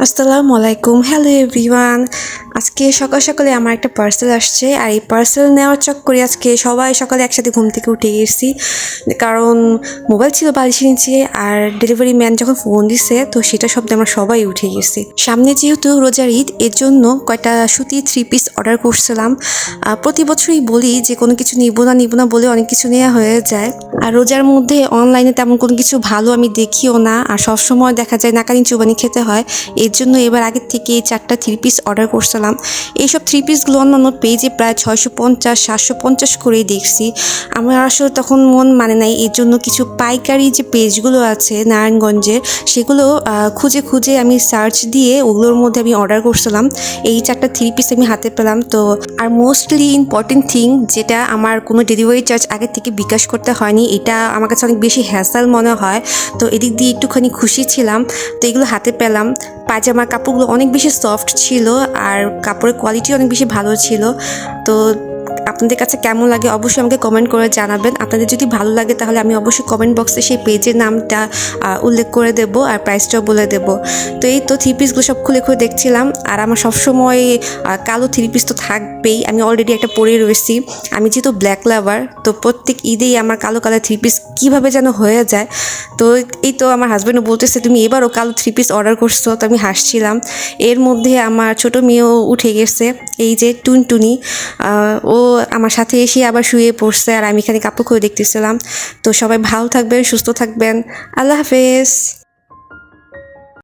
আসসালামু আলাইকুম, hello everyone. আজকে সকাল সকালে আমার একটা পার্সেল আসছে, আর এই পার্সেল নেওয়ার চক্করে আজকে সবাই সকালে একসাথে ঘুম থেকে উঠে গেছি, কারণ মোবাইল ছিল বালিশের নিচে। আর ডেলিভারি ম্যান যখন ফোন দিছে তো সেটা শব্দে আমরা সবাই উঠে গেছি। সামনে যেহেতু রোজার ঈদ, এর জন্য কয়টা সুতি 3 পিস অর্ডার করছিলাম। প্রতি বছরই বলি যে কোনো কিছু নিব না বলে অনেক কিছু নেওয়া হয়ে যায়। আর রোজার মধ্যে অনলাইনে তেমন কোনো কিছু ভালো আমি দেখিও না, আর সবসময় দেখা যায় নাকানি চুবানি খেতে হয়। এর জন্য এবার আগের থেকে 4টা 3 পিস অর্ডার করছিলাম। এইসব 3 পিসগুলো অন্যান্য পেজে প্রায় 650-750 করেই দেখছি। আমার আসলে তখন মন মানে নাই, এর জন্য কিছু পাইকারি যে পেজগুলো আছে নারায়ণগঞ্জের, সেগুলো খুঁজে খুঁজে আমি সার্চ দিয়ে ওগুলোর মধ্যে আমি অর্ডার করছিলাম। এই 4টা 3 পিস আমি হাতে পেলাম। তো আর মোস্টলি ইম্পর্টেন্ট থিং যেটা, আমার কোনো ডেলিভারি চার্জ আগের থেকে বিকাশ করতে হয়নি, এটা আমার কাছে অনেক বেশি হ্যাসেল মনে হয়। তো এদিক দিয়ে একটুখানি খুশি ছিলাম। তো এগুলো হাতে পেলাম। পায়জামার কাপড়গুলো অনেক বেশি সফট ছিল, আর কাপড়ের কোয়ালিটি অনেক বেশি ভালো ছিল। তো আপনাদের কাছে কেমন লাগে অবশ্যই আমাকে কমেন্ট করে জানাবেন। আপনাদের যদি ভালো লাগে তাহলে আমি অবশ্যই কমেন্ট বক্সে সেই পেজের নামটা উল্লেখ করে দেব, আর প্রাইসটাও বলে দেব। তো এই তো 3 পিসগুলো সব খুলে খুলে দেখছিলাম। আর আমার সবসময় কালো 3 পিস তো থাকবেই, আমি অলরেডি একটা পরে রয়েছি। আমি যেহেতু ব্ল্যাক লাভার, তো প্রত্যেক ঈদেই আমার কালো কালার 3 পিস কীভাবে যেন হয়ে যায়। তো এই তো আমার হাজব্যান্ডও বলতেছে তুমি এবারও কালো 3 পিস অর্ডার করছো, তো আমি হাসছিলাম। এর মধ্যে আমার ছোট মেয়েও উঠে গেছে, এই যে টুনটুনি, ও আমার সাথে এসে আবার শুয়ে পড়ছে, আর আমি এখানে কাপড় খুলে দেখতেছিলাম। তো সবাই ভালো থাকবেন, সুস্থ থাকবেন। আল্লাহ হাফেজ।